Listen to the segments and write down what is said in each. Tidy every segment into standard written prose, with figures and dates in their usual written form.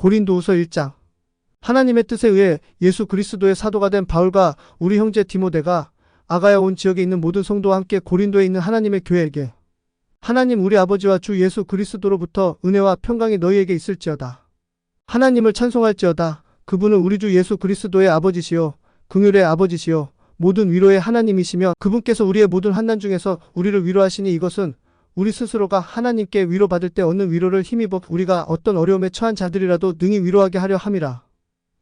고린도후서 1장. 하나님의 뜻에 의해 예수 그리스도의 사도가 된 바울과 우리 형제 디모데가 아가야 온 지역에 있는 모든 성도와 함께 고린도에 있는 하나님의 교회에게 하나님 우리 아버지와 주 예수 그리스도로부터 은혜와 평강이 너희에게 있을지어다. 하나님을 찬송할지어다. 그분은 우리 주 예수 그리스도의 아버지시요 긍휼의 아버지시요 모든 위로의 하나님이시며 그분께서 우리의 모든 환난 중에서 우리를 위로하시니 이것은 우리 스스로가 하나님께 위로받을 때 얻는 위로를 힘입어 우리가 어떤 어려움에 처한 자들이라도 능히 위로하게 하려 함이라.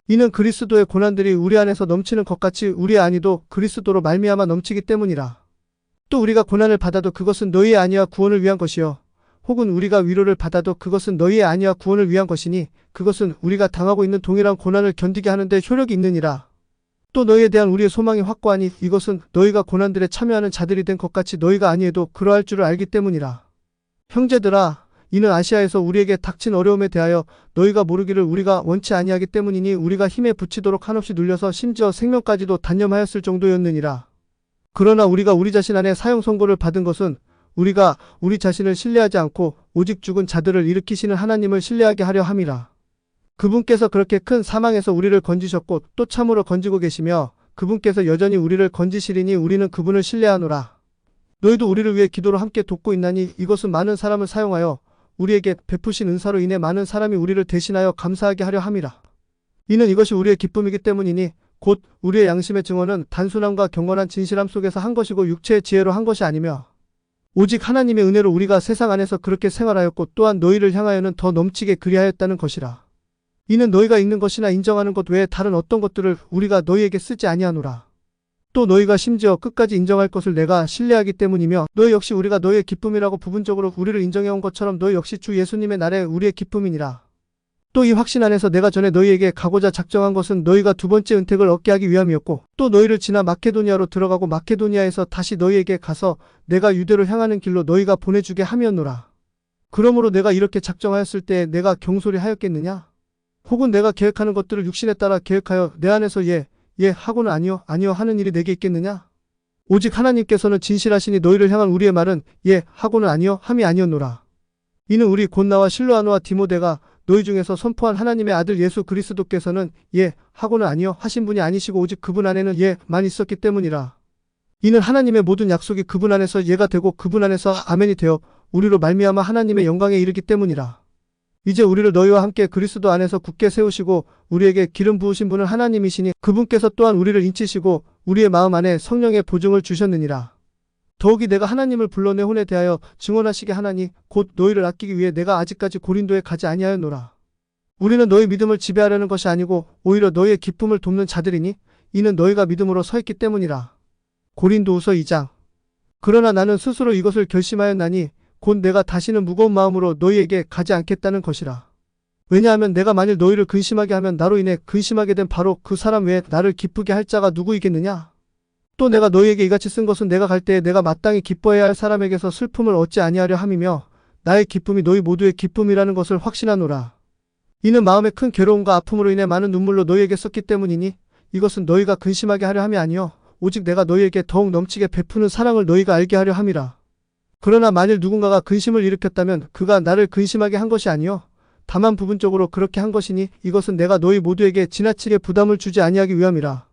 이는 그리스도의 고난들이 우리 안에서 넘치는 것 같이 우리 안에도 그리스도로 말미암아 넘치기 때문이라. 또 우리가 고난을 받아도 그것은 너희의 아니와 구원을 위한 것이요 혹은 우리가 위로를 받아도 그것은 너희의 아니와 구원을 위한 것이니 그것은 우리가 당하고 있는 동일한 고난을 견디게 하는데 효력이 있느니라. 또 너희에 대한 우리의 소망이 확고하니 이것은 너희가 고난들에 참여하는 자들이 된 것 같이 너희가 아니해도 그러할 줄을 알기 때문이라. 형제들아, 이는 아시아에서 우리에게 닥친 어려움에 대하여 너희가 모르기를 우리가 원치 아니하기 때문이니 우리가 힘에 부치도록 한없이 눌려서 심지어 생명까지도 단념하였을 정도였느니라. 그러나 우리가 우리 자신 안에 사형 선고를 받은 것은 우리가 우리 자신을 신뢰하지 않고 오직 죽은 자들을 일으키시는 하나님을 신뢰하게 하려 함이라. 그분께서 그렇게 큰 사망에서 우리를 건지셨고 또 참으로 건지고 계시며 그분께서 여전히 우리를 건지시리니 우리는 그분을 신뢰하노라. 너희도 우리를 위해 기도로 함께 돕고 있나니 이것은 많은 사람을 사용하여 우리에게 베푸신 은사로 인해 많은 사람이 우리를 대신하여 감사하게 하려 함이라. 이는 이것이 우리의 기쁨이기 때문이니 곧 우리의 양심의 증언은 단순함과 경건한 진실함 속에서 한 것이고 육체의 지혜로 한 것이 아니며 오직 하나님의 은혜로 우리가 세상 안에서 그렇게 생활하였고 또한 너희를 향하여는 더 넘치게 그리하였다는 것이라. 이는 너희가 읽는 것이나 인정하는 것 외에 다른 어떤 것들을 우리가 너희에게 쓰지 아니하노라. 또 너희가 심지어 끝까지 인정할 것을 내가 신뢰하기 때문이며 너희 역시 우리가 너희의 기쁨이라고 부분적으로 우리를 인정해온 것처럼 너희 역시 주 예수님의 날에 우리의 기쁨이니라. 또 이 확신 안에서 내가 전에 너희에게 가고자 작정한 것은 너희가 두 번째 은택을 얻게 하기 위함이었고 또 너희를 지나 마케도니아로 들어가고 마케도니아에서 다시 너희에게 가서 내가 유대로 향하는 길로 너희가 보내주게 함이었노라. 그러므로 내가 이렇게 작정하였을 때 내가 경솔히 하였겠느냐? 혹은 내가 계획하는 것들을 육신에 따라 계획하여 내 안에서 예 하고는 아니요 하는 일이 내게 있겠느냐? 오직 하나님께서는 진실하시니 너희를 향한 우리의 말은 예 하고는 아니요 함이 아니었노라. 이는 우리 곧 나와 실로아노와 디모데가 너희 중에서 선포한 하나님의 아들 예수 그리스도께서는 예 하고는 아니요 하신 분이 아니시고 오직 그분 안에는 예만 있었기 때문이라. 이는 하나님의 모든 약속이 그분 안에서 예가 되고 그분 안에서 아멘이 되어 우리로 말미암아 하나님의 영광에 이르기 때문이라. 이제 우리를 너희와 함께 그리스도 안에서 굳게 세우시고 우리에게 기름 부으신 분은 하나님이시니 그분께서 또한 우리를 인치시고 우리의 마음 안에 성령의 보증을 주셨느니라. 더욱이 내가 하나님을 불러 내 혼에 대하여 증언하시게 하나니 곧 너희를 아끼기 위해 내가 아직까지 고린도에 가지 아니하였노라. 우리는 너희 믿음을 지배하려는 것이 아니고 오히려 너희의 기쁨을 돕는 자들이니 이는 너희가 믿음으로 서 있기 때문이라. 고린도후서 2장. 그러나 나는 스스로 이것을 결심하였나니 곧 내가 다시는 무거운 마음으로 너희에게 가지 않겠다는 것이라. 왜냐하면 내가 만일 너희를 근심하게 하면 나로 인해 근심하게 된 바로 그 사람 외에 나를 기쁘게 할 자가 누구이겠느냐? 또 내가 너희에게 이같이 쓴 것은 내가 갈 때에 내가 마땅히 기뻐해야 할 사람에게서 슬픔을 얻지 아니하려 함이며 나의 기쁨이 너희 모두의 기쁨이라는 것을 확신하노라. 이는 마음의 큰 괴로움과 아픔으로 인해 많은 눈물로 너희에게 썼기 때문이니 이것은 너희가 근심하게 하려 함이 아니요 오직 내가 너희에게 더욱 넘치게 베푸는 사랑을 너희가 알게 하려 함이라. 그러나 만일 누군가가 근심을 일으켰다면 그가 나를 근심하게 한 것이 아니요 다만 부분적으로 그렇게 한 것이니 이것은 내가 너희 모두에게 지나치게 부담을 주지 아니하기 위함이라.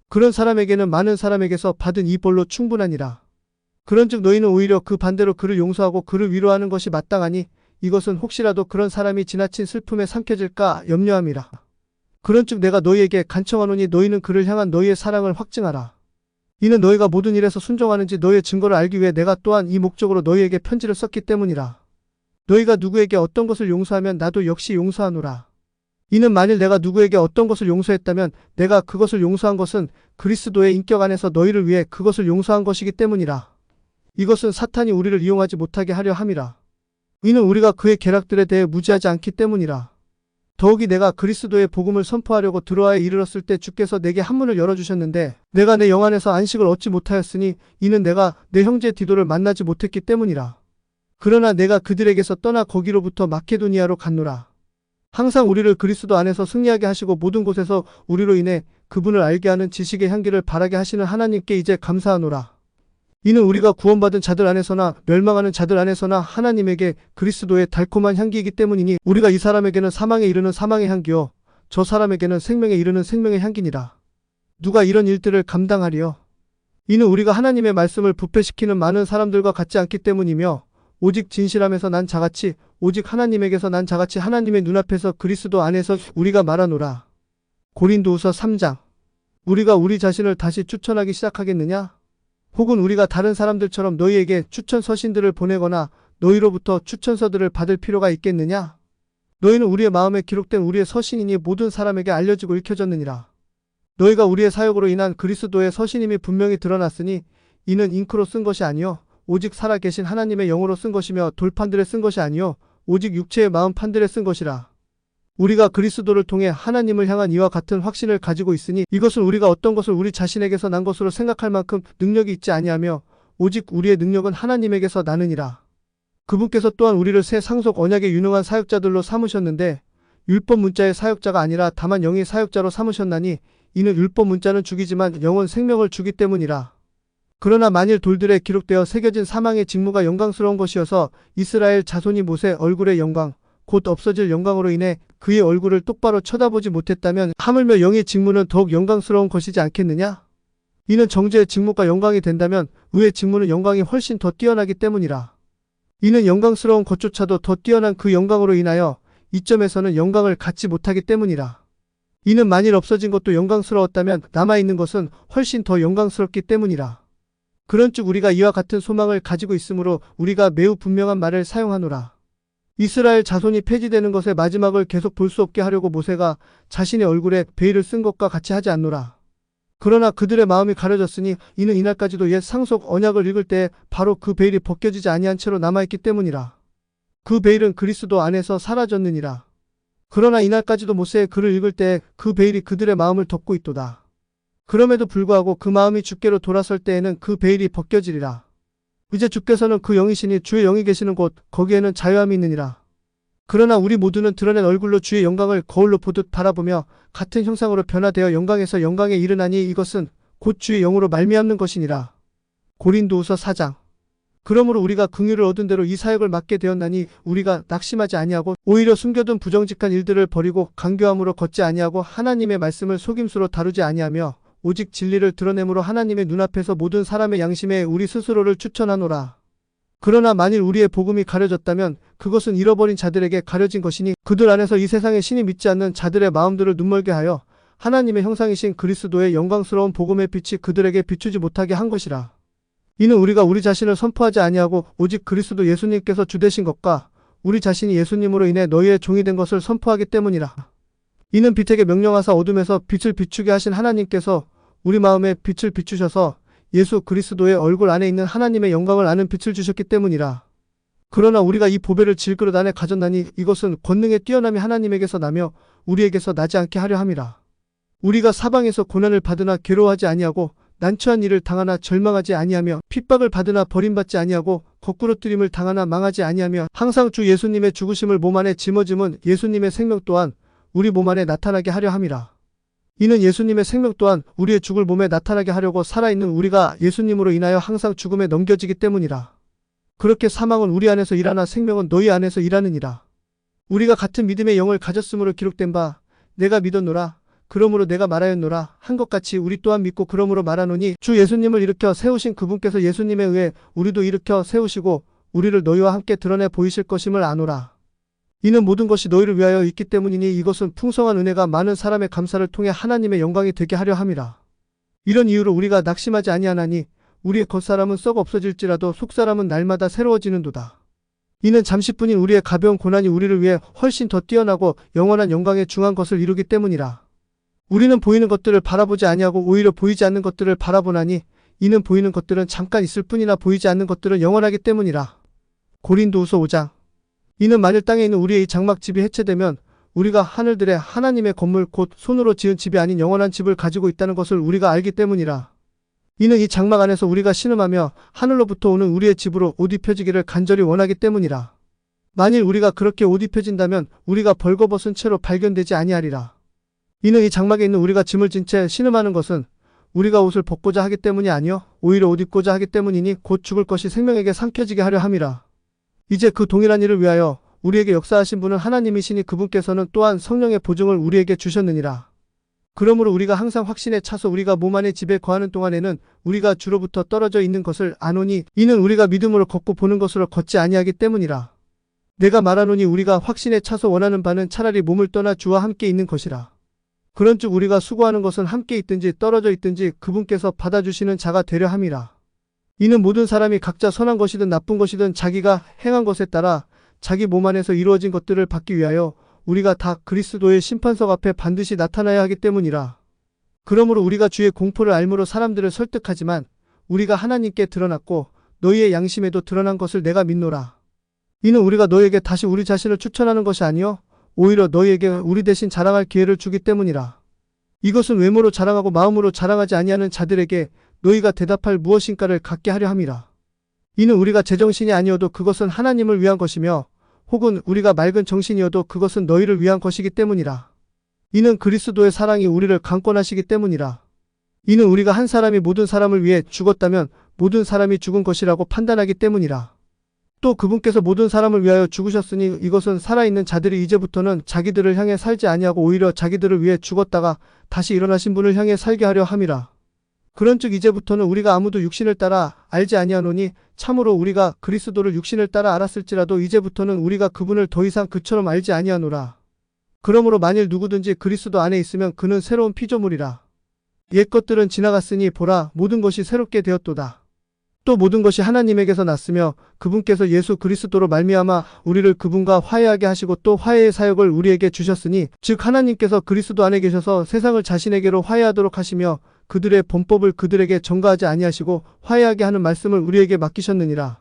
그런 사람에게는 많은 사람에게서 받은 이 벌로 충분하니라. 그런즉 너희는 오히려 그 반대로 그를 용서하고 그를 위로하는 것이 마땅하니 이것은 혹시라도 그런 사람이 지나친 슬픔에 삼켜질까 염려함이라. 그런즉 내가 너희에게 간청하노니 너희는 그를 향한 너희의 사랑을 확증하라. 이는 너희가 모든 일에서 순종하는지 너희의 증거를 알기 위해 내가 또한 이 목적으로 너희에게 편지를 썼기 때문이라. 너희가 누구에게 어떤 것을 용서하면 나도 역시 용서하노라. 이는 만일 내가 누구에게 어떤 것을 용서했다면 내가 그것을 용서한 것은 그리스도의 인격 안에서 너희를 위해 그것을 용서한 것이기 때문이라. 이것은 사탄이 우리를 이용하지 못하게 하려 함이라. 이는 우리가 그의 계략들에 대해 무지하지 않기 때문이라. 더욱이 내가 그리스도의 복음을 선포하려고 드로아에 이르렀을 때 주께서 내게 한문을 열어주셨는데 내가 내 영 안에서 안식을 얻지 못하였으니 이는 내가 내 형제 디도를 만나지 못했기 때문이라. 그러나 내가 그들에게서 떠나 거기로부터 마케도니아로 갔노라. 항상 우리를 그리스도 안에서 승리하게 하시고 모든 곳에서 우리로 인해 그분을 알게 하는 지식의 향기를 바라게 하시는 하나님께 이제 감사하노라. 이는 우리가 구원받은 자들 안에서나 멸망하는 자들 안에서나 하나님에게 그리스도의 달콤한 향기이기 때문이니 우리가 이 사람에게는 사망에 이르는 사망의 향기요 저 사람에게는 생명에 이르는 생명의 향기니라. 누가 이런 일들을 감당하리요? 이는 우리가 하나님의 말씀을 부패시키는 많은 사람들과 같지 않기 때문이며 오직 진실함에서 난 자같이 오직 하나님에게서 난 자같이 하나님의 눈앞에서 그리스도 안에서 우리가 말하노라. 고린도후서 3장. 우리가 우리 자신을 다시 추천하기 시작하겠느냐? 혹은 우리가 다른 사람들처럼 너희에게 추천 서신들을 보내거나 너희로부터 추천서들을 받을 필요가 있겠느냐? 너희는 우리의 마음에 기록된 우리의 서신이니 모든 사람에게 알려지고 읽혀졌느니라. 너희가 우리의 사역으로 인한 그리스도의 서신임이 분명히 드러났으니 이는 잉크로 쓴 것이 아니요 오직 살아계신 하나님의 영으로 쓴 것이며 돌판들에 쓴 것이 아니요 오직 육체의 마음판들에 쓴 것이라. 우리가 그리스도를 통해 하나님을 향한 이와 같은 확신을 가지고 있으니 이것은 우리가 어떤 것을 우리 자신에게서 난 것으로 생각할 만큼 능력이 있지 아니하며 오직 우리의 능력은 하나님에게서 나느니라. 그분께서 또한 우리를 새 상속 언약의 유능한 사역자들로 삼으셨는데 율법 문자의 사역자가 아니라 다만 영의 사역자로 삼으셨나니 이는 율법 문자는 죽이지만 영은 생명을 주기 때문이라. 그러나 만일 돌들에 기록되어 새겨진 사망의 직무가 영광스러운 것이어서 이스라엘 자손이 모세 얼굴의 영광 곧 없어질 영광으로 인해 그의 얼굴을 똑바로 쳐다보지 못했다면 하물며 영의 직무는 더욱 영광스러운 것이지 않겠느냐? 이는 정죄의 직무가 영광이 된다면 의의 직무는 영광이 훨씬 더 뛰어나기 때문이라. 이는 영광스러운 것조차도 더 뛰어난 그 영광으로 인하여 이점에서는 영광을 갖지 못하기 때문이라. 이는 만일 없어진 것도 영광스러웠다면 남아있는 것은 훨씬 더 영광스럽기 때문이라. 그런즉 우리가 이와 같은 소망을 가지고 있으므로 우리가 매우 분명한 말을 사용하노라. 이스라엘 자손이 폐지되는 것의 마지막을 계속 볼 수 없게 하려고 모세가 자신의 얼굴에 베일을 쓴 것과 같이 하지 않노라. 그러나 그들의 마음이 가려졌으니 이는 이날까지도 옛 상속 언약을 읽을 때 바로 그 베일이 벗겨지지 아니한 채로 남아있기 때문이라. 그 베일은 그리스도 안에서 사라졌느니라. 그러나 이날까지도 모세의 글을 읽을 때 그 베일이 그들의 마음을 덮고 있도다. 그럼에도 불구하고 그 마음이 주께로 돌아설 때에는 그 베일이 벗겨지리라. 이제 주께서는 그 영이시니 주의 영이 계시는 곳 거기에는 자유함이 있느니라. 그러나 우리 모두는 드러낸 얼굴로 주의 영광을 거울로 보듯 바라보며 같은 형상으로 변화되어 영광에서 영광에 이르나니 이것은 곧 주의 영으로 말미암는 것이니라. 고린도후서 4장. 그러므로 우리가 긍휼을 얻은 대로 이 사역을 맡게 되었나니 우리가 낙심하지 아니하고 오히려 숨겨둔 부정직한 일들을 버리고 간교함으로 걷지 아니하고 하나님의 말씀을 속임수로 다루지 아니하며 오직 진리를 드러내므로 하나님의 눈앞에서 모든 사람의 양심에 우리 스스로를 추천하노라. 그러나 만일 우리의 복음이 가려졌다면 그것은 잃어버린 자들에게 가려진 것이니 그들 안에서 이 세상의 신이 믿지 않는 자들의 마음들을 눈멀게 하여 하나님의 형상이신 그리스도의 영광스러운 복음의 빛이 그들에게 비추지 못하게 한 것이라. 이는 우리가 우리 자신을 선포하지 아니하고 오직 그리스도 예수님께서 주되신 것과 우리 자신이 예수님으로 인해 너희의 종이 된 것을 선포하기 때문이라. 이는 빛에게 명령하사 어둠에서 빛을 비추게 하신 하나님께서 우리 마음에 빛을 비추셔서 예수 그리스도의 얼굴 안에 있는 하나님의 영광을 아는 빛을 주셨기 때문이라. 그러나 우리가 이 보배를 질그릇 안에 가졌나니 이것은 권능의 뛰어남이 하나님에게서 나며 우리에게서 나지 않게 하려 함이라. 우리가 사방에서 고난을 받으나 괴로워하지 아니하고 난처한 일을 당하나 절망하지 아니하며 핍박을 받으나 버림받지 아니하고 거꾸로 뜨림을 당하나 망하지 아니하며 항상 주 예수님의 죽으심을 몸 안에 짊어짐은 예수님의 생명 또한 우리 몸 안에 나타나게 하려 함이라. 이는 예수님의 생명 또한 우리의 죽을 몸에 나타나게 하려고 살아있는 우리가 예수님으로 인하여 항상 죽음에 넘겨지기 때문이라. 그렇게 사망은 우리 안에서 일하나 생명은 너희 안에서 일하느니라. 우리가 같은 믿음의 영을 가졌으므로 기록된 바 내가 믿었노라 그러므로 내가 말하였노라 한 것 같이 우리 또한 믿고 그러므로 말하노니 주 예수님을 일으켜 세우신 그분께서 예수님에 의해 우리도 일으켜 세우시고 우리를 너희와 함께 드러내 보이실 것임을 아노라. 이는 모든 것이 너희를 위하여 있기 때문이니 이것은 풍성한 은혜가 많은 사람의 감사를 통해 하나님의 영광이 되게 하려 함이라. 이런 이유로 우리가 낙심하지 아니하나니 우리의 겉사람은 썩어 없어질지라도 속사람은 날마다 새로워지는도다. 이는 잠시뿐인 우리의 가벼운 고난이 우리를 위해 훨씬 더 뛰어나고 영원한 영광에 중한 것을 이루기 때문이라. 우리는 보이는 것들을 바라보지 아니하고 오히려 보이지 않는 것들을 바라보나니 이는 보이는 것들은 잠깐 있을 뿐이나 보이지 않는 것들은 영원하기 때문이라. 고린도후서 5장. 이는 만일 땅에 있는 우리의 이 장막집이 해체되면 우리가 하늘들의 하나님의 건물 곧 손으로 지은 집이 아닌 영원한 집을 가지고 있다는 것을 우리가 알기 때문이라. 이는 이 장막 안에서 우리가 신음하며 하늘로부터 오는 우리의 집으로 옷 입혀지기를 간절히 원하기 때문이라. 만일 우리가 그렇게 옷 입혀진다면 우리가 벌거벗은 채로 발견되지 아니하리라. 이는 이 장막에 있는 우리가 짐을 진 채 신음하는 것은 우리가 옷을 벗고자 하기 때문이 아니요 오히려 옷 입고자 하기 때문이니 곧 죽을 것이 생명에게 삼켜지게 하려 함이라. 이제 그 동일한 일을 위하여 우리에게 역사하신 분은 하나님이시니 그분께서는 또한 성령의 보증을 우리에게 주셨느니라. 그러므로 우리가 항상 확신에 차서 우리가 몸 안에 집에 거하는 동안에는 우리가 주로부터 떨어져 있는 것을 아노니 이는 우리가 믿음으로 걷고 보는 것으로 걷지 아니하기 때문이라. 내가 말하노니 우리가 확신에 차서 원하는 바는 차라리 몸을 떠나 주와 함께 있는 것이라. 그런즉 우리가 수고하는 것은 함께 있든지 떨어져 있든지 그분께서 받아주시는 자가 되려 함이라. 이는 모든 사람이 각자 선한 것이든 나쁜 것이든 자기가 행한 것에 따라 자기 몸 안에서 이루어진 것들을 받기 위하여 우리가 다 그리스도의 심판석 앞에 반드시 나타나야 하기 때문이라. 그러므로 우리가 주의 공포를 알므로 사람들을 설득하지만 우리가 하나님께 드러났고 너희의 양심에도 드러난 것을 내가 믿노라. 이는 우리가 너희에게 다시 우리 자신을 추천하는 것이 아니요 오히려 너희에게 우리 대신 자랑할 기회를 주기 때문이라. 이것은 외모로 자랑하고 마음으로 자랑하지 아니하는 자들에게 너희가 대답할 무엇인가를 갖게 하려 함이라. 이는 우리가 제정신이 아니어도 그것은 하나님을 위한 것이며 혹은 우리가 맑은 정신이어도 그것은 너희를 위한 것이기 때문이라. 이는 그리스도의 사랑이 우리를 강권하시기 때문이라. 이는 우리가 한 사람이 모든 사람을 위해 죽었다면 모든 사람이 죽은 것이라고 판단하기 때문이라. 또 그분께서 모든 사람을 위하여 죽으셨으니 이것은 살아있는 자들이 이제부터는 자기들을 향해 살지 아니하고 오히려 자기들을 위해 죽었다가 다시 일어나신 분을 향해 살게 하려 함이라. 그런즉 이제부터는 우리가 아무도 육신을 따라 알지 아니하노니 참으로 우리가 그리스도를 육신을 따라 알았을지라도 이제부터는 우리가 그분을 더 이상 그처럼 알지 아니하노라. 그러므로 만일 누구든지 그리스도 안에 있으면 그는 새로운 피조물이라. 옛 것들은 지나갔으니 보라 모든 것이 새롭게 되었도다. 또 모든 것이 하나님에게서 났으며 그분께서 예수 그리스도로 말미암아 우리를 그분과 화해하게 하시고 또 화해의 사역을 우리에게 주셨으니 즉 하나님께서 그리스도 안에 계셔서 세상을 자신에게로 화해하도록 하시며 그들의 범법을 그들에게 전가하지 아니하시고 화해하게 하는 말씀을 우리에게 맡기셨느니라.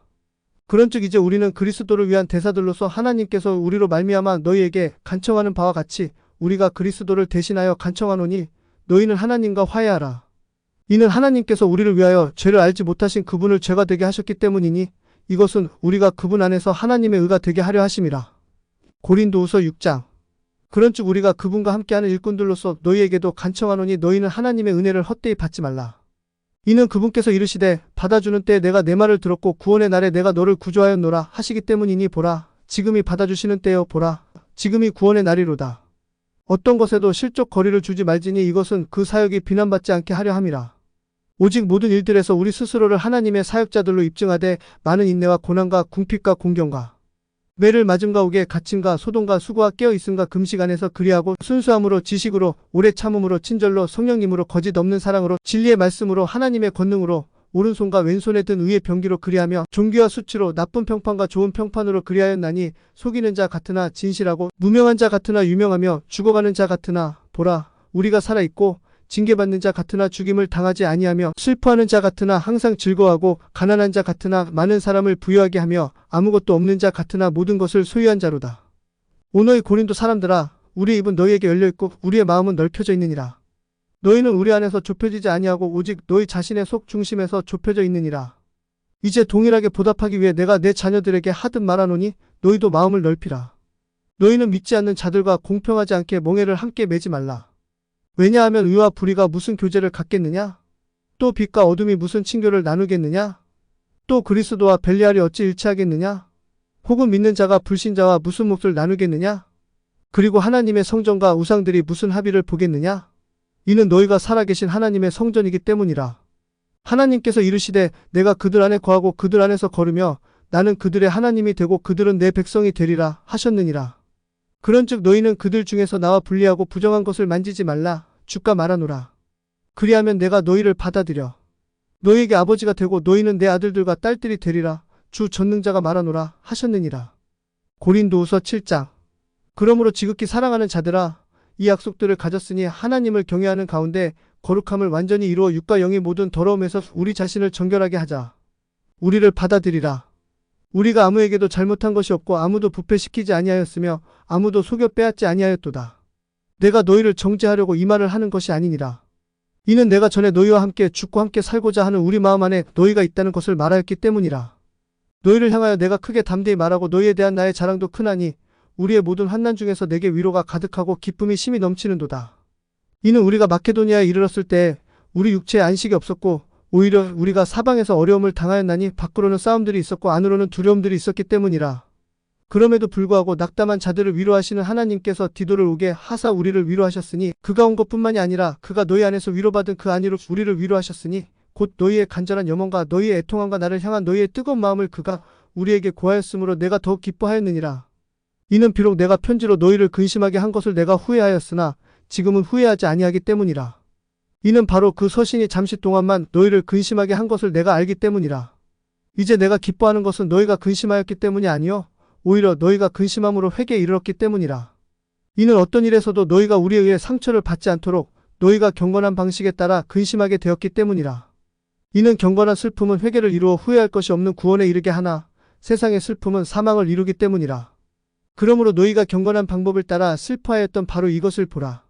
그런즉 이제 우리는 그리스도를 위한 대사들로서 하나님께서 우리로 말미암아 너희에게 간청하는 바와 같이 우리가 그리스도를 대신하여 간청하노니 너희는 하나님과 화해하라. 이는 하나님께서 우리를 위하여 죄를 알지 못하신 그분을 죄가 되게 하셨기 때문이니 이것은 우리가 그분 안에서 하나님의 의가 되게 하려 하심이라. 고린도후서 6장. 그런즉 우리가 그분과 함께하는 일꾼들로서 너희에게도 간청하노니 너희는 하나님의 은혜를 헛되이 받지 말라. 이는 그분께서 이르시되 받아주는 때에 내가 내 말을 들었고 구원의 날에 내가 너를 구조하였노라 하시기 때문이니 보라 지금이 받아주시는 때여 보라 지금이 구원의 날이로다. 어떤 것에도 실족 거리를 주지 말지니 이것은 그 사역이 비난받지 않게 하려 함이라. 오직 모든 일들에서 우리 스스로를 하나님의 사역자들로 입증하되 많은 인내와 고난과 궁핍과 공경과 매를 맞음과 옥에 갇힘과 소동과 수고와 깨어있음과 금식 안에서 그리하고 순수함으로 지식으로 오래 참음으로 친절로 성령님으로 거짓 없는 사랑으로 진리의 말씀으로 하나님의 권능으로 오른손과 왼손에 든 의의 병기로 그리하며 존귀와 수치로 나쁜 평판과 좋은 평판으로 그리하였나니 속이는 자 같으나 진실하고 무명한 자 같으나 유명하며 죽어가는 자 같으나 보라 우리가 살아있고 징계받는 자 같으나 죽임을 당하지 아니하며 슬퍼하는 자 같으나 항상 즐거워하고 가난한 자 같으나 많은 사람을 부유하게 하며 아무것도 없는 자 같으나 모든 것을 소유한 자로다. 오 너희 고린도 사람들아 우리의 입은 너희에게 열려있고 우리의 마음은 넓혀져 있느니라. 너희는 우리 안에서 좁혀지지 아니하고 오직 너희 자신의 속 중심에서 좁혀져 있느니라. 이제 동일하게 보답하기 위해 내가 내 자녀들에게 하듯 말하노니 너희도 마음을 넓히라. 너희는 믿지 않는 자들과 공평하지 않게 멍에를 함께 매지 말라. 왜냐하면 의와 불의가 무슨 교제를 갖겠느냐? 또 빛과 어둠이 무슨 친교를 나누겠느냐? 또 그리스도와 벨리알이 어찌 일치하겠느냐? 혹은 믿는 자가 불신자와 무슨 몫을 나누겠느냐? 그리고 하나님의 성전과 우상들이 무슨 합의를 보겠느냐? 이는 너희가 살아계신 하나님의 성전이기 때문이라. 하나님께서 이르시되 내가 그들 안에 거하고 그들 안에서 걸으며 나는 그들의 하나님이 되고 그들은 내 백성이 되리라 하셨느니라. 그런즉 너희는 그들 중에서 나와 분리하고 부정한 것을 만지지 말라 주가 말하노라. 그리하면 내가 너희를 받아들여 너희에게 아버지가 되고 너희는 내 아들들과 딸들이 되리라 주 전능자가 말하노라 하셨느니라. 고린도후서 7장. 그러므로 지극히 사랑하는 자들아 이 약속들을 가졌으니 하나님을 경외하는 가운데 거룩함을 완전히 이루어 육과 영의 모든 더러움에서 우리 자신을 정결하게 하자. 우리를 받아들이라. 우리가 아무에게도 잘못한 것이 없고 아무도 부패시키지 아니하였으며 아무도 속여 빼앗지 아니하였도다. 내가 너희를 정죄하려고 이 말을 하는 것이 아니니라. 이는 내가 전에 너희와 함께 죽고 함께 살고자 하는 우리 마음 안에 너희가 있다는 것을 말하였기 때문이라. 너희를 향하여 내가 크게 담대히 말하고 너희에 대한 나의 자랑도 크나니 우리의 모든 환난 중에서 내게 위로가 가득하고 기쁨이 심히 넘치는도다. 이는 우리가 마케도니아에 이르렀을 때 우리 육체에 안식이 없었고 오히려 우리가 사방에서 어려움을 당하였나니 밖으로는 싸움들이 있었고 안으로는 두려움들이 있었기 때문이라. 그럼에도 불구하고 낙담한 자들을 위로하시는 하나님께서 디도를 오게 하사 우리를 위로하셨으니 그가 온 것뿐만이 아니라 그가 너희 안에서 위로받은 그 안위로 우리를 위로하셨으니 곧 너희의 간절한 염원과 너희의 애통함과 나를 향한 너희의 뜨거운 마음을 그가 우리에게 고하였으므로 내가 더욱 기뻐하였느니라. 이는 비록 내가 편지로 너희를 근심하게 한 것을 내가 후회하였으나 지금은 후회하지 아니하기 때문이라. 이는 바로 그 서신이 잠시 동안만 너희를 근심하게 한 것을 내가 알기 때문이라. 이제 내가 기뻐하는 것은 너희가 근심하였기 때문이 아니요 오히려 너희가 근심함으로 회개에 이르렀기 때문이라. 이는 어떤 일에서도 너희가 우리에 의해 상처를 받지 않도록 너희가 경건한 방식에 따라 근심하게 되었기 때문이라. 이는 경건한 슬픔은 회개를 이루어 후회할 것이 없는 구원에 이르게 하나 세상의 슬픔은 사망을 이루기 때문이라. 그러므로 너희가 경건한 방법을 따라 슬퍼하였던 바로 이것을 보라.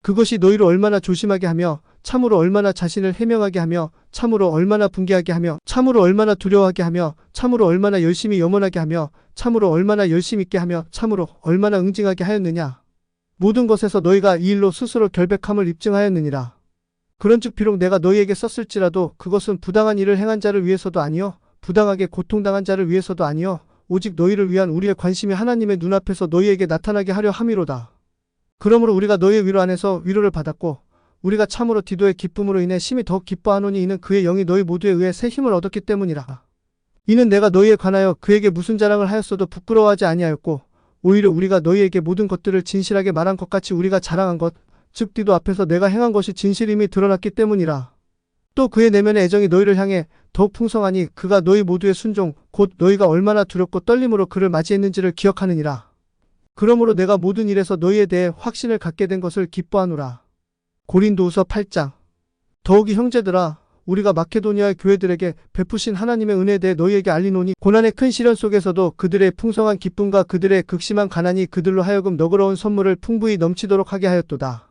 그것이 너희를 얼마나 조심하게 하며 참으로 얼마나 자신을 해명하게 하며 참으로 얼마나 분개하게 하며 참으로 얼마나 두려워하게 하며 참으로 얼마나 열심히 염원하게 하며 참으로 얼마나 열심 있게 하며 참으로 얼마나 응징하게 하였느냐. 모든 것에서 너희가 이 일로 스스로 결백함을 입증하였느니라. 그런즉 비록 내가 너희에게 썼을지라도 그것은 부당한 일을 행한 자를 위해서도 아니요 부당하게 고통당한 자를 위해서도 아니요 오직 너희를 위한 우리의 관심이 하나님의 눈앞에서 너희에게 나타나게 하려 함이로다. 그러므로 우리가 너희의 위로 안에서 위로를 받았고 우리가 참으로 디도의 기쁨으로 인해 심히 더욱 기뻐하노니 이는 그의 영이 너희 모두에 의해 새 힘을 얻었기 때문이라. 이는 내가 너희에 관하여 그에게 무슨 자랑을 하였어도 부끄러워하지 아니하였고 오히려 우리가 너희에게 모든 것들을 진실하게 말한 것 같이 우리가 자랑한 것 즉 디도 앞에서 내가 행한 것이 진실임이 드러났기 때문이라. 또 그의 내면의 애정이 너희를 향해 더욱 풍성하니 그가 너희 모두의 순종 곧 너희가 얼마나 두렵고 떨림으로 그를 맞이했는지를 기억하느니라. 그러므로 내가 모든 일에서 너희에 대해 확신을 갖게 된 것을 기뻐하노라. 고린도후서 8장. 더욱이 형제들아 우리가 마케도니아의 교회들에게 베푸신 하나님의 은혜에 대해 너희에게 알리노니 고난의 큰 시련 속에서도 그들의 풍성한 기쁨과 그들의 극심한 가난이 그들로 하여금 너그러운 선물을 풍부히 넘치도록 하게 하였도다.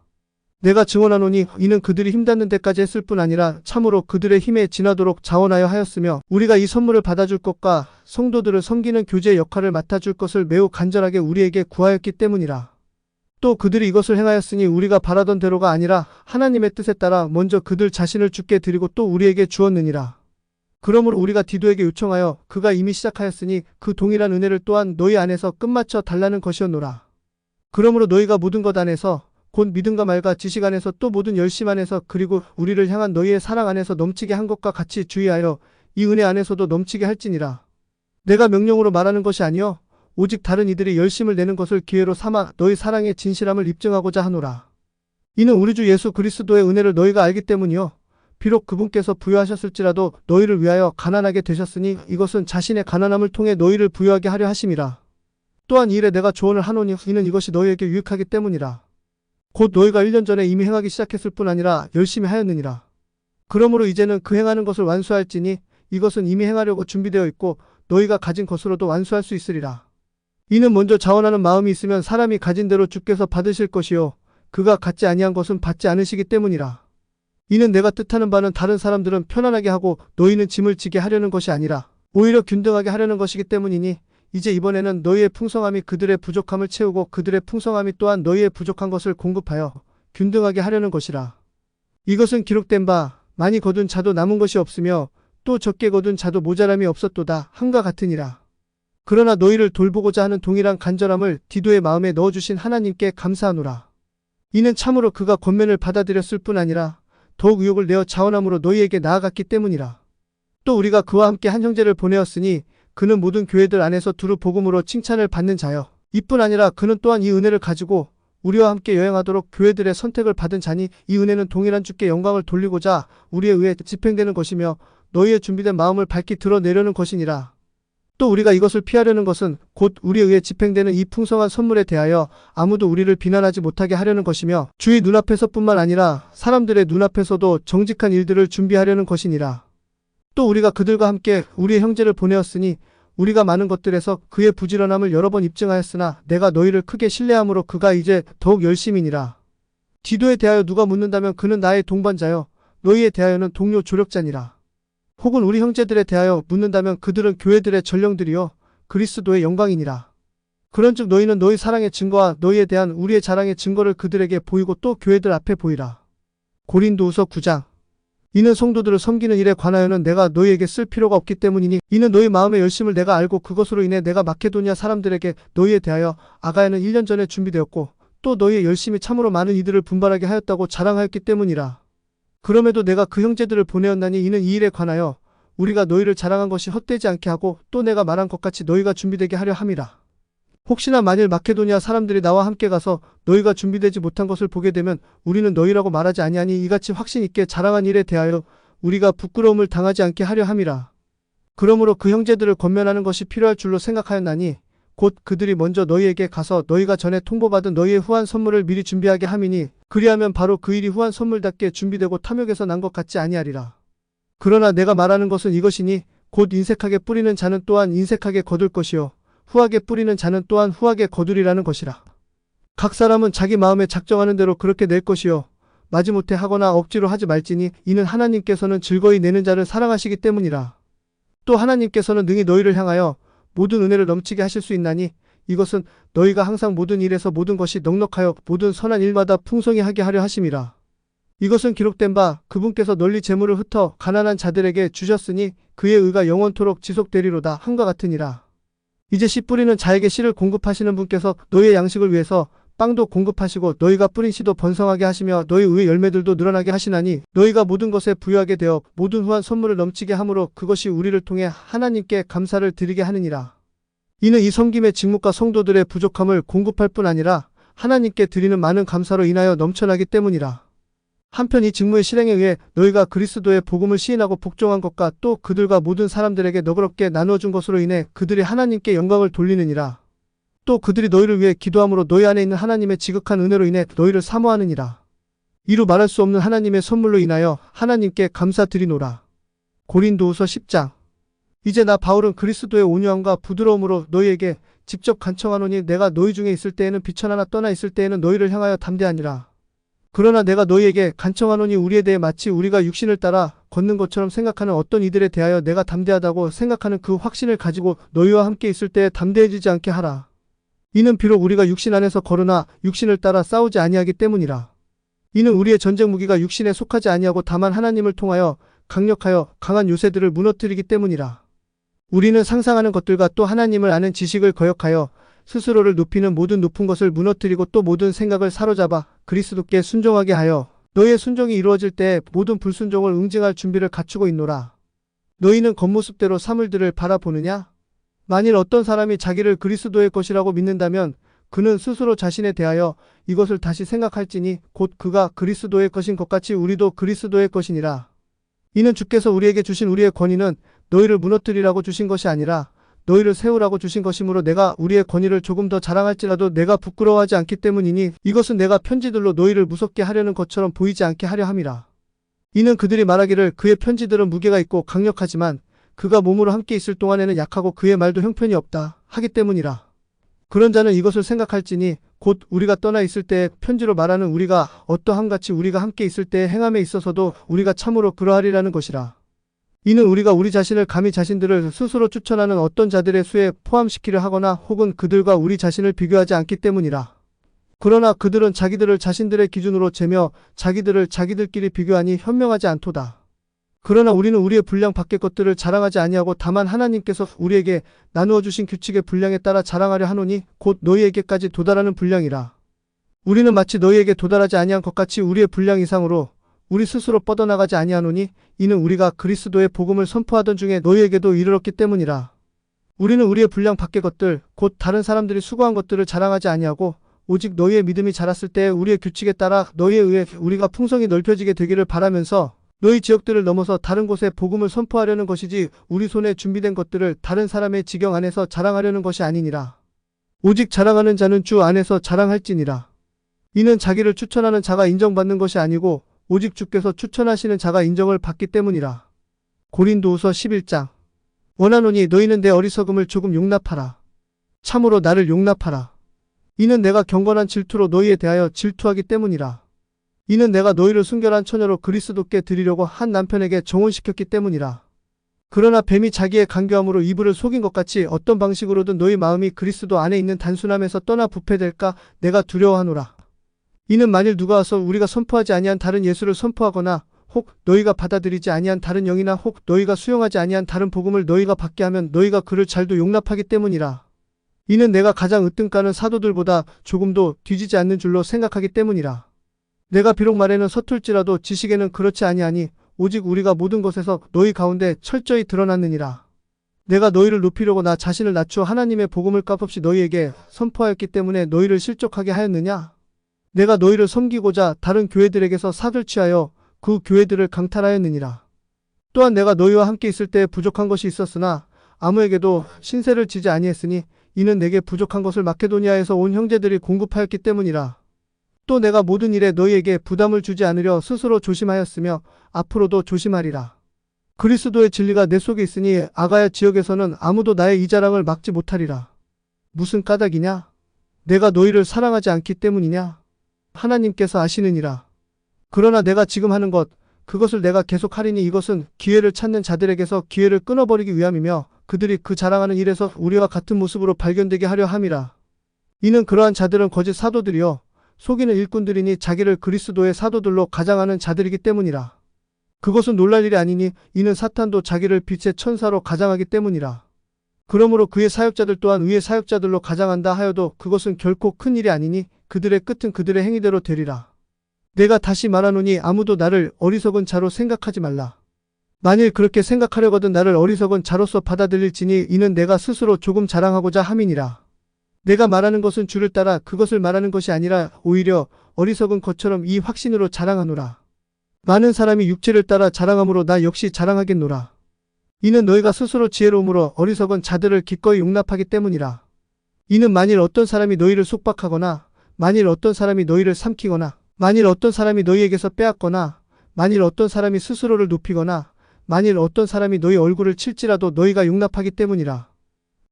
내가 증언하노니 이는 그들이 힘닿는 데까지 했을 뿐 아니라 참으로 그들의 힘에 지나도록 자원하여 하였으며 우리가 이 선물을 받아줄 것과 성도들을 섬기는 교제의 역할을 맡아줄 것을 매우 간절하게 우리에게 구하였기 때문이라. 또 그들이 이것을 행하였으니 우리가 바라던 대로가 아니라 하나님의 뜻에 따라 먼저 그들 자신을 주께 드리고 또 우리에게 주었느니라. 그러므로 우리가 디도에게 요청하여 그가 이미 시작하였으니 그 동일한 은혜를 또한 너희 안에서 끝마쳐 달라는 것이었노라. 그러므로 너희가 모든 것 안에서 곧 믿음과 말과 지식 안에서 또 모든 열심 안에서 그리고 우리를 향한 너희의 사랑 안에서 넘치게 한 것과 같이 주의하여 이 은혜 안에서도 넘치게 할지니라. 내가 명령으로 말하는 것이 아니요 오직 다른 이들이 열심을 내는 것을 기회로 삼아 너희 사랑의 진실함을 입증하고자 하노라. 이는 우리 주 예수 그리스도의 은혜를 너희가 알기 때문이요 비록 그분께서 부여하셨을지라도 너희를 위하여 가난하게 되셨으니 이것은 자신의 가난함을 통해 너희를 부여하게 하려 하심이라. 또한 이 일에 내가 조언을 하노니 이는 이것이 너희에게 유익하기 때문이라. 곧 너희가 1년 전에 이미 행하기 시작했을 뿐 아니라 열심히 하였느니라. 그러므로 이제는 그 행하는 것을 완수할지니 이것은 이미 행하려고 준비되어 있고 너희가 가진 것으로도 완수할 수 있으리라. 이는 먼저 자원하는 마음이 있으면 사람이 가진 대로 주께서 받으실 것이요 그가 갖지 아니한 것은 받지 않으시기 때문이라. 이는 내가 뜻하는 바는 다른 사람들은 편안하게 하고 너희는 짐을 지게 하려는 것이 아니라 오히려 균등하게 하려는 것이기 때문이니 이제 이번에는 너희의 풍성함이 그들의 부족함을 채우고 그들의 풍성함이 또한 너희의 부족한 것을 공급하여 균등하게 하려는 것이라. 이것은 기록된 바 많이 거둔 자도 남은 것이 없으며 또 적게 거둔 자도 모자람이 없었도다 함과 같으니라. 그러나 너희를 돌보고자 하는 동일한 간절함을 디도의 마음에 넣어주신 하나님께 감사하노라. 이는 참으로 그가 권면을 받아들였을 뿐 아니라 더욱 의욕을 내어 자원함으로 너희에게 나아갔기 때문이라. 또 우리가 그와 함께 한 형제를 보내었으니 그는 모든 교회들 안에서 두루 복음으로 칭찬을 받는 자여 이뿐 아니라 그는 또한 이 은혜를 가지고 우리와 함께 여행하도록 교회들의 선택을 받은 자니 이 은혜는 동일한 주께 영광을 돌리고자 우리에 의해 집행되는 것이며 너희의 준비된 마음을 밝히 드러내려는 것이니라. 또 우리가 이것을 피하려는 것은 곧 우리에 의해 집행되는 이 풍성한 선물에 대하여 아무도 우리를 비난하지 못하게 하려는 것이며 주의 눈앞에서뿐만 아니라 사람들의 눈앞에서도 정직한 일들을 준비하려는 것이니라. 또 우리가 그들과 함께 우리의 형제를 보내었으니 우리가 많은 것들에서 그의 부지런함을 여러 번 입증하였으나 내가 너희를 크게 신뢰함으로 그가 이제 더욱 열심이니라. 디도에 대하여 누가 묻는다면 그는 나의 동반자여 너희에 대하여는 동료 조력자니라. 혹은 우리 형제들에 대하여 묻는다면 그들은 교회들의 전령들이요 그리스도의 영광이니라. 그런즉 너희는 너희 사랑의 증거와 너희에 대한 우리의 자랑의 증거를 그들에게 보이고 또 교회들 앞에 보이라. 고린도후서 9장. 이는 성도들을 섬기는 일에 관하여는 내가 너희에게 쓸 필요가 없기 때문이니 이는 너희 마음의 열심을 내가 알고 그것으로 인해 내가 마케도니아 사람들에게 너희에 대하여 아가야는 1년 전에 준비되었고 또 너희의 열심이 참으로 많은 이들을 분발하게 하였다고 자랑하였기 때문이라. 그럼에도 내가 그 형제들을 보내었나니 이는 이 일에 관하여 우리가 너희를 자랑한 것이 헛되지 않게 하고 또 내가 말한 것 같이 너희가 준비되게 하려 함이라. 혹시나 만일 마케도니아 사람들이 나와 함께 가서 너희가 준비되지 못한 것을 보게 되면 우리는 너희라고 말하지 아니하니 이같이 확신 있게 자랑한 일에 대하여 우리가 부끄러움을 당하지 않게 하려 함이라. 그러므로 그 형제들을 권면하는 것이 필요할 줄로 생각하였나니 곧 그들이 먼저 너희에게 가서 너희가 전에 통보받은 너희의 후한 선물을 미리 준비하게 함이니 그리하면 바로 그 일이 후한 선물답게 준비되고 탐욕에서 난 것 같지 아니하리라. 그러나 내가 말하는 것은 이것이니 곧 인색하게 뿌리는 자는 또한 인색하게 거둘 것이요 후하게 뿌리는 자는 또한 후하게 거두리라는 것이라. 각 사람은 자기 마음에 작정하는 대로 그렇게 낼 것이요 마지못해 하거나 억지로 하지 말지니 이는 하나님께서는 즐거이 내는 자를 사랑하시기 때문이라. 또 하나님께서는 능히 너희를 향하여 모든 은혜를 넘치게 하실 수 있나니 이것은 너희가 항상 모든 일에서 모든 것이 넉넉하여 모든 선한 일마다 풍성히 하게 하려 하심이라. 이것은 기록된 바 그분께서 널리 재물을 흩어 가난한 자들에게 주셨으니 그의 의가 영원토록 지속되리로다 함과 같으니라. 이제 씨 뿌리는 자에게 씨를 공급하시는 분께서 너희의 양식을 위해서 빵도 공급하시고 너희가 뿌린 씨도 번성하게 하시며 너희 의의 열매들도 늘어나게 하시나니 너희가 모든 것에 부유하게 되어 모든 후한 선물을 넘치게 함으로 그것이 우리를 통해 하나님께 감사를 드리게 하느니라. 이는 이 섬김의 직무가 성도들의 부족함을 공급할 뿐 아니라 하나님께 드리는 많은 감사로 인하여 넘쳐나기 때문이라. 한편 이 직무의 실행에 의해 너희가 그리스도의 복음을 시인하고 복종한 것과 또 그들과 모든 사람들에게 너그럽게 나누어준 것으로 인해 그들이 하나님께 영광을 돌리느니라. 또 그들이 너희를 위해 기도함으로 너희 안에 있는 하나님의 지극한 은혜로 인해 너희를 사모하느니라. 이루 말할 수 없는 하나님의 선물로 인하여 하나님께 감사드리노라. 고린도후서 10장. 이제 나 바울은 그리스도의 온유함과 부드러움으로 너희에게 직접 간청하노니 내가 너희 중에 있을 때에는 비천하나 떠나 있을 때에는 너희를 향하여 담대하니라. 그러나 내가 너희에게 간청하노니 우리에 대해 마치 우리가 육신을 따라 걷는 것처럼 생각하는 어떤 이들에 대하여 내가 담대하다고 생각하는 그 확신을 가지고 너희와 함께 있을 때에 담대해지지 않게 하라. 이는 비록 우리가 육신 안에서 걸으나 육신을 따라 싸우지 아니하기 때문이라. 이는 우리의 전쟁 무기가 육신에 속하지 아니하고 다만 하나님을 통하여 강력하여 강한 요새들을 무너뜨리기 때문이라. 우리는 상상하는 것들과 또 하나님을 아는 지식을 거역하여 스스로를 높이는 모든 높은 것을 무너뜨리고 또 모든 생각을 사로잡아 그리스도께 순종하게 하여 너희의 순종이 이루어질 때 모든 불순종을 응징할 준비를 갖추고 있노라. 너희는 겉모습대로 사물들을 바라보느냐? 만일 어떤 사람이 자기를 그리스도의 것이라고 믿는다면 그는 스스로 자신에 대하여 이것을 다시 생각할지니 곧 그가 그리스도의 것인 것 같이 우리도 그리스도의 것이니라. 이는 주께서 우리에게 주신 우리의 권위는 너희를 무너뜨리라고 주신 것이 아니라 너희를 세우라고 주신 것이므로 내가 우리의 권위를 조금 더 자랑할지라도 내가 부끄러워하지 않기 때문이니 이것은 내가 편지들로 너희를 무섭게 하려는 것처럼 보이지 않게 하려 함이라. 이는 그들이 말하기를 그의 편지들은 무게가 있고 강력하지만 그가 몸으로 함께 있을 동안에는 약하고 그의 말도 형편이 없다 하기 때문이라. 그런 자는 이것을 생각할지니 곧 우리가 떠나 있을 때 편지로 말하는 우리가 어떠함같이 우리가 함께 있을 때의 행함에 있어서도 우리가 참으로 그러하리라는 것이라. 이는 우리가 우리 자신을 감히 자신들을 스스로 추천하는 어떤 자들의 수에 포함시키려 하거나 혹은 그들과 우리 자신을 비교하지 않기 때문이라. 그러나 그들은 자기들을 자신들의 기준으로 재며 자기들을 자기들끼리 비교하니 현명하지 않도다. 그러나 우리는 우리의 분량 밖의 것들을 자랑하지 아니하고 다만 하나님께서 우리에게 나누어 주신 규칙의 분량에 따라 자랑하려 하노니 곧 너희에게까지 도달하는 분량이라. 우리는 마치 너희에게 도달하지 아니한 것 같이 우리의 분량 이상으로 우리 스스로 뻗어나가지 아니하노니 이는 우리가 그리스도의 복음을 선포하던 중에 너희에게도 이르렀기 때문이라. 우리는 우리의 분량 밖의 것들 곧 다른 사람들이 수고한 것들을 자랑하지 아니하고 오직 너희의 믿음이 자랐을 때 우리의 규칙에 따라 너희에 의해 우리가 풍성히 넓혀지게 되기를 바라면서 너희 지역들을 넘어서 다른 곳에 복음을 선포하려는 것이지 우리 손에 준비된 것들을 다른 사람의 지경 안에서 자랑하려는 것이 아니니라. 오직 자랑하는 자는 주 안에서 자랑할지니라. 이는 자기를 추천하는 자가 인정받는 것이 아니고 오직 주께서 추천하시는 자가 인정을 받기 때문이라. 고린도후서 11장. 원하노니 너희는 내 어리석음을 조금 용납하라. 참으로 나를 용납하라. 이는 내가 경건한 질투로 너희에 대하여 질투하기 때문이라. 이는 내가 너희를 순결한 처녀로 그리스도께 드리려고 한 남편에게 정혼시켰기 때문이라. 그러나 뱀이 자기의 간교함으로 이불을 속인 것 같이 어떤 방식으로든 너희 마음이 그리스도 안에 있는 단순함에서 떠나 부패될까 내가 두려워하노라. 이는 만일 누가 와서 우리가 선포하지 아니한 다른 예수를 선포하거나 혹 너희가 받아들이지 아니한 다른 영이나 혹 너희가 수용하지 아니한 다른 복음을 너희가 받게 하면 너희가 그를 잘도 용납하기 때문이라. 이는 내가 가장 으뜸가는 사도들보다 조금도 뒤지지 않는 줄로 생각하기 때문이라. 내가 비록 말에는 서툴지라도 지식에는 그렇지 아니하니 오직 우리가 모든 것에서 너희 가운데 철저히 드러났느니라. 내가 너희를 높이려고 나 자신을 낮추어 하나님의 복음을 값없이 너희에게 선포하였기 때문에 너희를 실족하게 하였느냐? 내가 너희를 섬기고자 다른 교회들에게서 삭을 취하여 그 교회들을 강탈하였느니라. 또한 내가 너희와 함께 있을 때 부족한 것이 있었으나 아무에게도 신세를 지지 아니했으니 이는 내게 부족한 것을 마케도니아에서 온 형제들이 공급하였기 때문이라. 또 내가 모든 일에 너희에게 부담을 주지 않으려 스스로 조심하였으며 앞으로도 조심하리라. 그리스도의 진리가 내 속에 있으니 아가야 지역에서는 아무도 나의 이 자랑을 막지 못하리라. 무슨 까닭이냐? 내가 너희를 사랑하지 않기 때문이냐? 하나님께서 아시느니라. 그러나 내가 지금 하는 것, 그것을 내가 계속하리니 이것은 기회를 찾는 자들에게서 기회를 끊어버리기 위함이며 그들이 그 자랑하는 일에서 우리와 같은 모습으로 발견되게 하려 함이라. 이는 그러한 자들은 거짓 사도들이요 속이는 일꾼들이니 자기를 그리스도의 사도들로 가장하는 자들이기 때문이라. 그것은 놀랄 일이 아니니 이는 사탄도 자기를 빛의 천사로 가장하기 때문이라. 그러므로 그의 사역자들 또한 의의 사역자들로 가장한다 하여도 그것은 결코 큰 일이 아니니 그들의 끝은 그들의 행위대로 되리라. 내가 다시 말하노니 아무도 나를 어리석은 자로 생각하지 말라. 만일 그렇게 생각하려거든 나를 어리석은 자로서 받아들일지니 이는 내가 스스로 조금 자랑하고자 함이니라. 내가 말하는 것은 주를 따라 그것을 말하는 것이 아니라 오히려 어리석은 것처럼 이 확신으로 자랑하노라. 많은 사람이 육체를 따라 자랑함으로 나 역시 자랑하겠노라. 이는 너희가 스스로 지혜로움으로 어리석은 자들을 기꺼이 용납하기 때문이라. 이는 만일 어떤 사람이 너희를 속박하거나 만일 어떤 사람이 너희를 삼키거나 만일 어떤 사람이 너희에게서 빼앗거나 만일 어떤 사람이 스스로를 높이거나 만일 어떤 사람이 너희 얼굴을 칠지라도 너희가 용납하기 때문이라.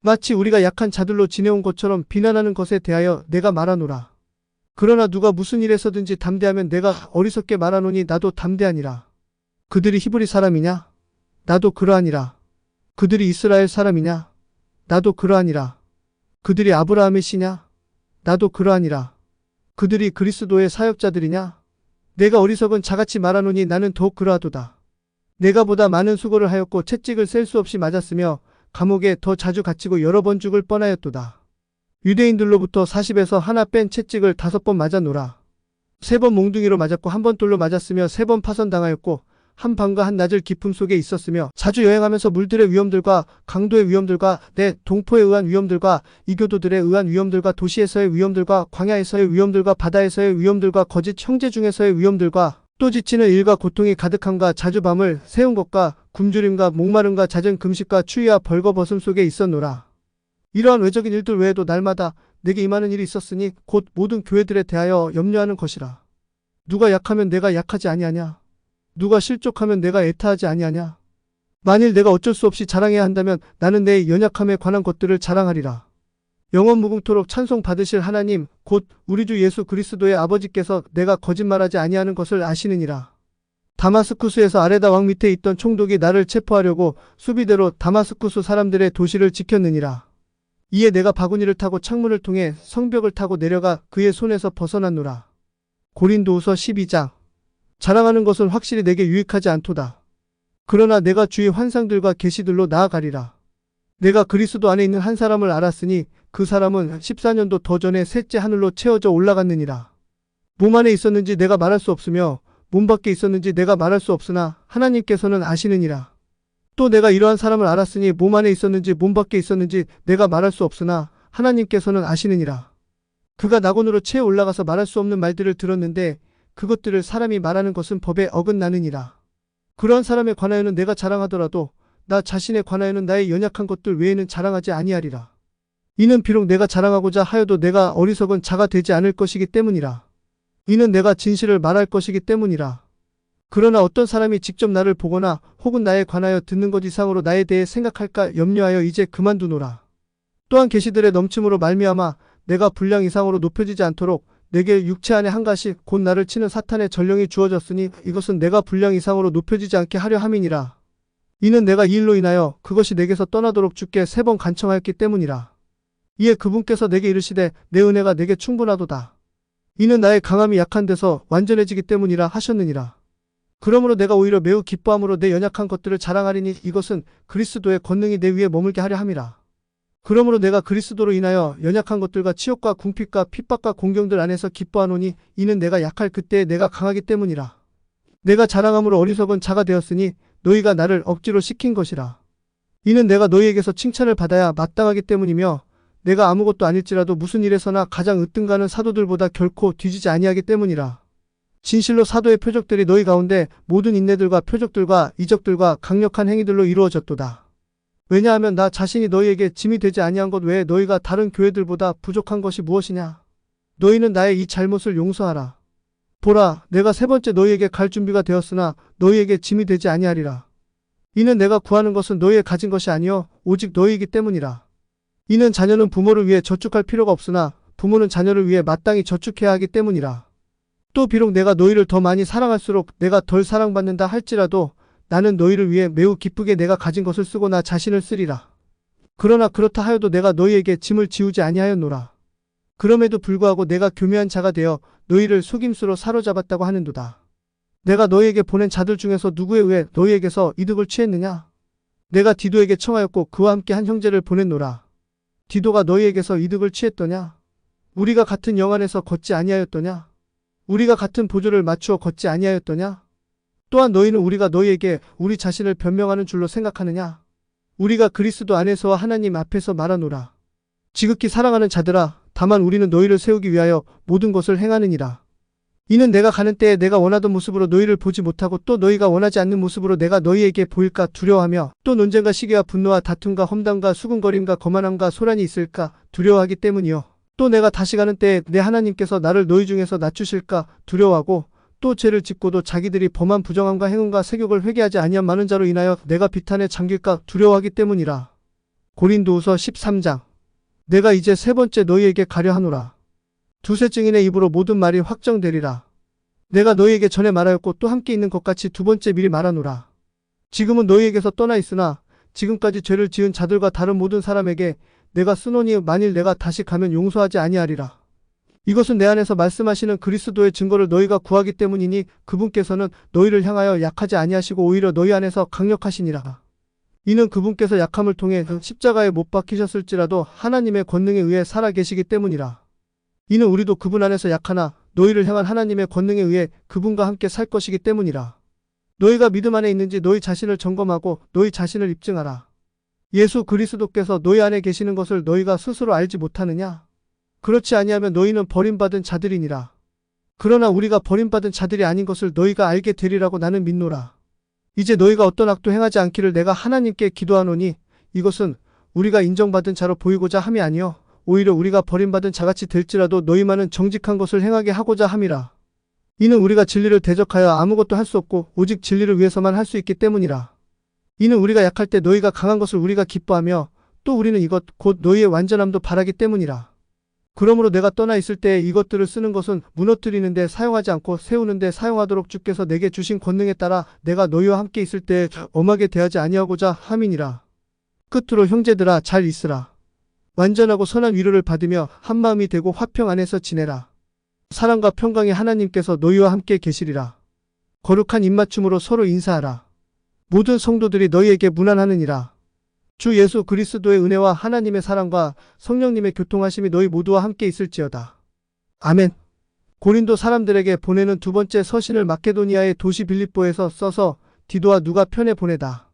마치 우리가 약한 자들로 지내온 것처럼 비난하는 것에 대하여 내가 말하노라. 그러나 누가 무슨 일에서든지 담대하면 내가 어리석게 말하노니 나도 담대하니라. 그들이 히브리 사람이냐? 나도 그러하니라. 그들이 이스라엘 사람이냐? 나도 그러하니라. 그들이 아브라함의 씨냐? 나도 그러하니라. 그들이 그리스도의 사역자들이냐? 내가 어리석은 자같이 말하노니 나는 더욱 그러하도다. 내가 보다 많은 수고를 하였고 채찍을 셀 수 없이 맞았으며 감옥에 더 자주 갇히고 여러 번 죽을 뻔하였도다. 유대인들로부터 40에서 하나 뺀 채찍을 5번 맞았노라. 3번 몽둥이로 맞았고 1번 돌로 맞았으며 3번 파선당하였고 한 밤과 한 낮을 기품 속에 있었으며 자주 여행하면서 물들의 위험들과 강도의 위험들과 내 동포에 의한 위험들과 이교도들에 의한 위험들과 도시에서의 위험들과 광야에서의 위험들과 바다에서의 위험들과 거짓 형제 중에서의 위험들과 또 지치는 일과 고통이 가득함과 자주 밤을 새운 것과 굶주림과 목마름과 잦은 금식과 추위와 벌거벗음 속에 있었노라. 이러한 외적인 일들 외에도 날마다 내게 임하는 일이 있었으니 곧 모든 교회들에 대하여 염려하는 것이라. 누가 약하면 내가 약하지 아니하냐? 누가 실족하면 내가 애타하지 아니하냐? 만일 내가 어쩔 수 없이 자랑해야 한다면 나는 내 연약함에 관한 것들을 자랑하리라. 영원 무궁토록 찬송 받으실 하나님 곧 우리 주 예수 그리스도의 아버지께서 내가 거짓말하지 아니하는 것을 아시느니라. 다마스쿠스에서 아레다 왕 밑에 있던 총독이 나를 체포하려고 수비대로 다마스쿠스 사람들의 도시를 지켰느니라. 이에 내가 바구니를 타고 창문을 통해 성벽을 타고 내려가 그의 손에서 벗어났노라. 고린도후서 12장. 자랑하는 것은 확실히 내게 유익하지 않도다. 그러나 내가 주의 환상들과 계시들로 나아가리라. 내가 그리스도 안에 있는 한 사람을 알았으니 그 사람은 14년도 더 전에 셋째 하늘로 채워져 올라갔느니라. 몸 안에 있었는지 내가 말할 수 없으며 몸 밖에 있었는지 내가 말할 수 없으나 하나님께서는 아시느니라. 또 내가 이러한 사람을 알았으니 몸 안에 있었는지 몸 밖에 있었는지 내가 말할 수 없으나 하나님께서는 아시느니라. 그가 낙원으로 채 올라가서 말할 수 없는 말들을 들었는데 그것들을 사람이 말하는 것은 법에 어긋나느니라. 그러한 사람에 관하여는 내가 자랑하더라도 나 자신에 관하여는 나의 연약한 것들 외에는 자랑하지 아니하리라. 이는 비록 내가 자랑하고자 하여도 내가 어리석은 자가 되지 않을 것이기 때문이라. 이는 내가 진실을 말할 것이기 때문이라. 그러나 어떤 사람이 직접 나를 보거나 혹은 나에 관하여 듣는 것 이상으로 나에 대해 생각할까 염려하여 이제 그만두노라. 또한 계시들의 넘침으로 말미암아 내가 분량 이상으로 높여지지 않도록 내게 육체 안에 한 가시 곧 나를 치는 사탄의 전령이 주어졌으니 이것은 내가 분량 이상으로 높여지지 않게 하려 함이니라. 이는 내가 이 일로 인하여 그것이 내게서 떠나도록 주께 3번 간청하였기 때문이라. 이에 그분께서 내게 이르시되 내 은혜가 내게 충분하도다. 이는 나의 강함이 약한 데서 완전해지기 때문이라 하셨느니라. 그러므로 내가 오히려 매우 기뻐함으로 내 연약한 것들을 자랑하리니 이것은 그리스도의 권능이 내 위에 머물게 하려 함이라. 그러므로 내가 그리스도로 인하여 연약한 것들과 치욕과 궁핍과 핍박과 공경들 안에서 기뻐하노니 이는 내가 약할 그때에 내가 강하기 때문이라. 내가 자랑함으로 어리석은 자가 되었으니 너희가 나를 억지로 시킨 것이라. 이는 내가 너희에게서 칭찬을 받아야 마땅하기 때문이며 내가 아무것도 아닐지라도 무슨 일에서나 가장 으뜸가는 사도들보다 결코 뒤지지 아니하기 때문이라. 진실로 사도의 표적들이 너희 가운데 모든 인내들과 표적들과 이적들과 강력한 행위들로 이루어졌도다. 왜냐하면 나 자신이 너희에게 짐이 되지 아니한 것 외에 너희가 다른 교회들보다 부족한 것이 무엇이냐? 너희는 나의 이 잘못을 용서하라. 보라, 내가 세 번째 너희에게 갈 준비가 되었으나 너희에게 짐이 되지 아니하리라. 이는 내가 구하는 것은 너희의 가진 것이 아니요 오직 너희이기 때문이라. 이는 자녀는 부모를 위해 저축할 필요가 없으나 부모는 자녀를 위해 마땅히 저축해야 하기 때문이라. 또 비록 내가 너희를 더 많이 사랑할수록 내가 덜 사랑받는다 할지라도 나는 너희를 위해 매우 기쁘게 내가 가진 것을 쓰고 나 자신을 쓰리라. 그러나 그렇다 하여도 내가 너희에게 짐을 지우지 아니하였노라. 그럼에도 불구하고 내가 교묘한 자가 되어 너희를 속임수로 사로잡았다고 하는도다. 내가 너희에게 보낸 자들 중에서 누구에 의해 너희에게서 이득을 취했느냐? 내가 디도에게 청하였고 그와 함께 한 형제를 보냈노라. 디도가 너희에게서 이득을 취했더냐? 우리가 같은 영 안에서 걷지 아니하였더냐? 우리가 같은 보조를 맞추어 걷지 아니하였더냐? 또한 너희는 우리가 너희에게 우리 자신을 변명하는 줄로 생각하느냐? 우리가 그리스도 안에서와 하나님 앞에서 말하노라. 지극히 사랑하는 자들아, 다만 우리는 너희를 세우기 위하여 모든 것을 행하느니라. 이는 내가 가는 때에 내가 원하던 모습으로 너희를 보지 못하고 또 너희가 원하지 않는 모습으로 내가 너희에게 보일까 두려워하며 또 논쟁과 시기와 분노와 다툼과 험담과 수군거림과 거만함과 소란이 있을까 두려워하기 때문이요. 또 내가 다시 가는 때에 내 하나님께서 나를 너희 중에서 낮추실까 두려워하고 또 죄를 짓고도 자기들이 범한 부정함과 행음과 세욕을 회개하지 아니한 많은 자로 인하여 내가 비탄에 잠길까 두려워하기 때문이라. 고린도후서 13장. 내가 이제 세 번째 너희에게 가려 하노라. 두세 증인의 입으로 모든 말이 확정되리라. 내가 너희에게 전에 말하였고 또 함께 있는 것 같이 두 번째 미리 말하노라. 지금은 너희에게서 떠나 있으나 지금까지 죄를 지은 자들과 다른 모든 사람에게 내가 쓰노니 만일 내가 다시 가면 용서하지 아니하리라. 이것은 내 안에서 말씀하시는 그리스도의 증거를 너희가 구하기 때문이니 그분께서는 너희를 향하여 약하지 아니하시고 오히려 너희 안에서 강력하시니라. 이는 그분께서 약함을 통해 십자가에 못 박히셨을지라도 하나님의 권능에 의해 살아계시기 때문이라. 이는 우리도 그분 안에서 약하나 너희를 향한 하나님의 권능에 의해 그분과 함께 살 것이기 때문이라. 너희가 믿음 안에 있는지 너희 자신을 점검하고 너희 자신을 입증하라. 예수 그리스도께서 너희 안에 계시는 것을 너희가 스스로 알지 못하느냐? 그렇지 아니하면 너희는 버림받은 자들이니라. 그러나 우리가 버림받은 자들이 아닌 것을 너희가 알게 되리라고 나는 믿노라. 이제 너희가 어떤 악도 행하지 않기를 내가 하나님께 기도하노니 이것은 우리가 인정받은 자로 보이고자 함이 아니요 오히려 우리가 버림받은 자같이 될지라도 너희만은 정직한 것을 행하게 하고자 함이라. 이는 우리가 진리를 대적하여 아무것도 할 수 없고 오직 진리를 위해서만 할 수 있기 때문이라. 이는 우리가 약할 때 너희가 강한 것을 우리가 기뻐하며 또 우리는 이것 곧 너희의 완전함도 바라기 때문이라. 그러므로 내가 떠나 있을 때에 이것들을 쓰는 것은 무너뜨리는 데 사용하지 않고 세우는 데 사용하도록 주께서 내게 주신 권능에 따라 내가 너희와 함께 있을 때에 엄하게 대하지 아니하고자 함이니라. 끝으로 형제들아 잘 있으라. 완전하고 선한 위로를 받으며 한마음이 되고 화평 안에서 지내라. 사랑과 평강의 하나님께서 너희와 함께 계시리라. 거룩한 입맞춤으로 서로 인사하라. 모든 성도들이 너희에게 문안하느니라. 주 예수 그리스도의 은혜와 하나님의 사랑과 성령님의 교통하심이 너희 모두와 함께 있을지어다. 아멘. 고린도 사람들에게 보내는 두 번째 서신을 마케도니아의 도시 빌립보에서 써서 디도와 누가 편에 보내다.